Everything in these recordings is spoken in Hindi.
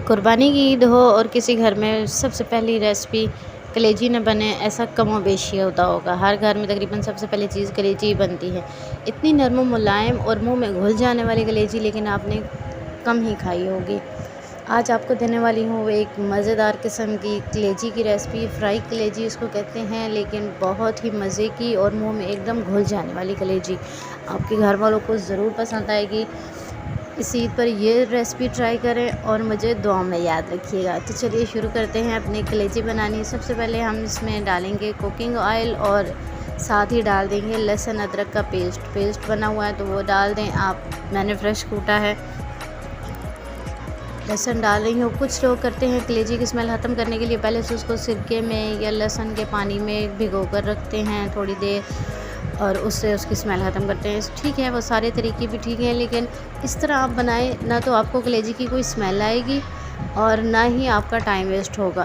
कुर्बानी की ईद हो और किसी घर में सबसे पहली रेसिपी कलेजी न बने, ऐसा कमो बेशी होता होगा। हर घर में तकरीबन सबसे पहली चीज़ कलेजी ही बनती है। इतनी नरम और मुलायम और मुंह में घुल जाने वाली कलेजी लेकिन आपने कम ही खाई होगी। आज आपको देने वाली हूँ एक मज़ेदार किस्म की कलेजी की रेसिपी। फ्राई कलेजी इसको कहते हैं, लेकिन बहुत ही मज़े की और मुंह में एकदम घुल जाने वाली कलेजी आपके घर वालों को ज़रूर पसंद आएगी। इस ईद पर ये रेसिपी ट्राई करें और मुझे दुआ में याद रखिएगा। तो चलिए शुरू करते हैं अपनी कलेजी बनानी। सबसे पहले हम इसमें डालेंगे कुकिंग ऑयल और साथ ही डाल देंगे लहसुन अदरक का पेस्ट बना हुआ है तो वो डाल दें आप। मैंने फ्रेश कूटा है, लहसुन डाल रही हूँ। कुछ लोग करते हैं कलेजी की स्मेल ख़त्म करने के लिए पहले से उसको सिरके में या लहसुन के पानी में भिगो कर रखते हैं थोड़ी देर, और उससे उसकी स्मेल ख़त्म करते हैं। ठीक है, वो सारे तरीके भी ठीक हैं, लेकिन इस तरह आप बनाएं ना तो आपको कलेजी की कोई स्मेल आएगी और ना ही आपका टाइम वेस्ट होगा।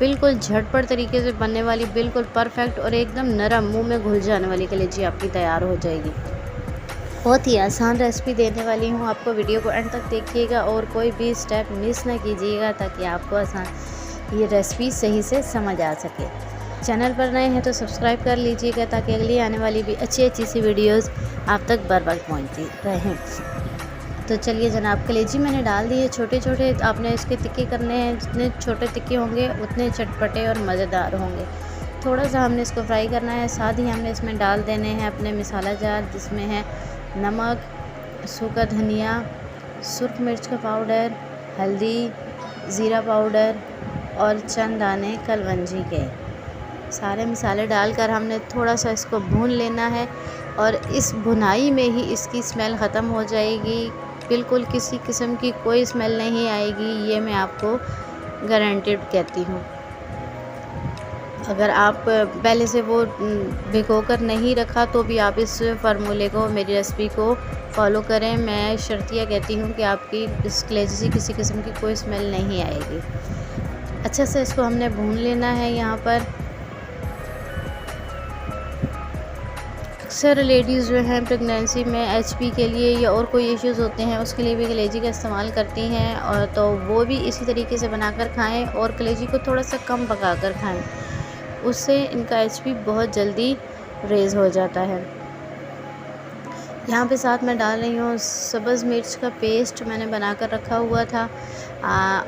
बिल्कुल झटपट तरीके से बनने वाली, बिल्कुल परफेक्ट और एकदम नरम मुंह में घुल जाने वाली कलेजी आपकी तैयार हो जाएगी। बहुत ही आसान रेसिपी देने वाली हूँ आपको। वीडियो को एंड तक देखिएगा और कोई भी स्टेप मिस ना कीजिएगा ताकि आपको आसान ये रेसिपी सही से समझ आ सके। चैनल पर नए हैं तो सब्सक्राइब कर लीजिएगा ताकि अगली आने वाली भी अच्छी सी वीडियोस आप तक बर वक्त पहुँचती रहें। तो चलिए जनाब, कलेजी मैंने डाल दी है। छोटे छोटे आपने इसके तिक्के करने हैं, जितने छोटे तिक्के होंगे उतने चटपटे और मज़ेदार होंगे। थोड़ा सा हमने इसको फ्राई करना है। साथ ही हमने इसमें डाल देने हैं अपने मसाला जार, जिसमें है नमक, सूखा धनिया, सुर्ख मिर्च का पाउडर, हल्दी, ज़ीरा पाउडर और चंद दाने कलवंजी के। सारे मसाले डालकर हमने थोड़ा सा इसको भून लेना है और इस भुनाई में ही इसकी स्मेल ख़त्म हो जाएगी। बिल्कुल किसी किस्म की कोई स्मेल नहीं आएगी, ये मैं आपको गारंटेड कहती हूँ। अगर आप पहले से वो भिगो कर नहीं रखा तो भी आप इस फार्मूले को, मेरी रेसिपी को फॉलो करें। मैं शर्तिया कहती हूँ कि आपकी इस कलेजी से किसी किस्म की कोई स्मेल नहीं आएगी। अच्छे से इसको हमने भून लेना है। यहाँ पर अक्सर लेडीज़ जो हैं प्रेगनेंसी में एचपी के लिए या और कोई इश्यूज़ होते हैं उसके लिए भी कलेजी का इस्तेमाल करती हैं, और तो वो भी इसी तरीके से बनाकर खाएं और कलेजी को थोड़ा सा कम पकाकर खाएं। उससे इनका एचपी बहुत जल्दी रेज़ हो जाता है। यहाँ पे साथ में डाल रही हूँ सब्ज़ मिर्च का पेस्ट, मैंने बनाकर रखा हुआ था।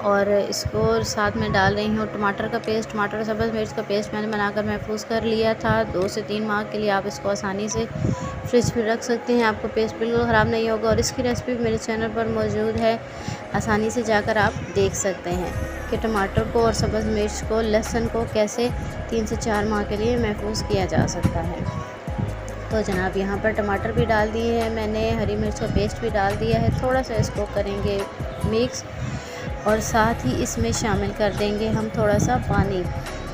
और इसको साथ में डाल रही हूँ टमाटर का पेस्ट। टमाटर और सब्ज़ मिर्च का पेस्ट मैंने बनाकर महफूज कर लिया था। 2 से 3 माह के लिए आप इसको आसानी से फ्रिज में रख सकते हैं, आपको पेस्ट बिल्कुल ख़राब नहीं होगा। और इसकी रेसिपी मेरे चैनल पर मौजूद है, आसानी से जाकर आप देख सकते हैं कि टमाटर को और सब्ज़ मिर्च को, लहसुन को कैसे 3 से 4 माह के लिए महफूज किया जा सकता है। तो जनाब यहाँ पर टमाटर भी डाल दिए हैं मैंने, हरी मिर्च का पेस्ट भी डाल दिया है। थोड़ा सा इसको करेंगे मिक्स और साथ ही इसमें शामिल कर देंगे हम थोड़ा सा पानी।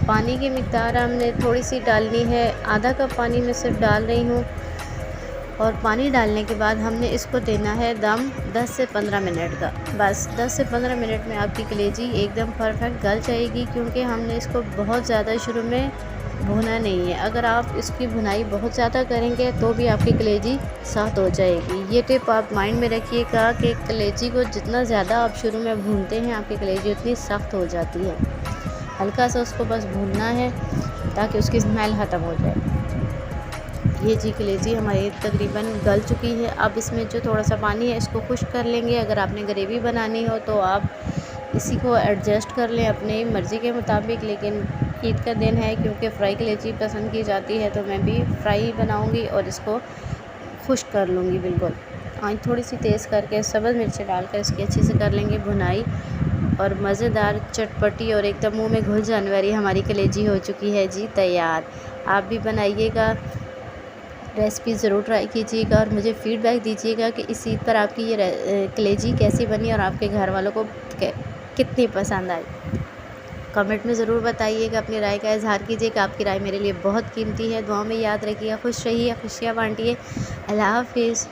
पानी की मिक़दार हमने थोड़ी सी डालनी है, आधा कप पानी में सिर्फ डाल रही हूँ। और पानी डालने के बाद हमने इसको देना है दम 10 से 15 मिनट का। बस 10 से 15 मिनट में आपकी कलेजी एकदम परफेक्ट गल जाएगी, क्योंकि हमने इसको बहुत ज़्यादा शुरू में भुना नहीं है। अगर आप इसकी भुनाई बहुत ज़्यादा करेंगे तो भी आपकी कलेजी सख्त हो जाएगी। ये टिप आप माइंड में रखिएगा कि कलेजी को जितना ज़्यादा आप शुरू में भूनते हैं आपकी कलेजी उतनी सख्त हो जाती है। हल्का सा उसको बस भूनना है ताकि उसकी स्मेल ख़त्म हो जाए। ये जी कलेजी हमारी तकरीबन गल चुकी है। अब इसमें जो थोड़ा सा पानी है इसको खुश्क कर लेंगे। अगर आपने ग्रेवी बनानी हो तो आप इसी को एडजस्ट कर लें अपनी मर्ज़ी के मुताबिक, लेकिन ईद का दिन है क्योंकि फ्राई कलेजी पसंद की जाती है तो मैं भी फ्राई बनाऊंगी और इसको खुश्क कर लूँगी बिल्कुल। आँच थोड़ी सी तेज़ करके सब्ज़ मिर्च डालकर इसकी अच्छे से कर लेंगे भुनाई, और मज़ेदार, चटपटी और एकदम मुँह में घुल जाने वाली हमारी कलेजी हो चुकी है जी तैयार। आप भी बनाइएगा, रेसिपी ज़रूर ट्राई कीजिएगा और मुझे फ़ीडबैक दीजिएगा कि इस ईद पर आपकी ये कलेजी कैसी बनी और आपके घर वालों को कितनी पसंद आई। कमेंट में ज़रूर बताइएगा, अपनी राय का इज़हार कीजिएगा। आपकी राय मेरे लिए बहुत कीमती है। दुआ में याद रखिएगा। खुश रहिए, खुशियाँ बांटिए। अल्लाह हाफ़िज़।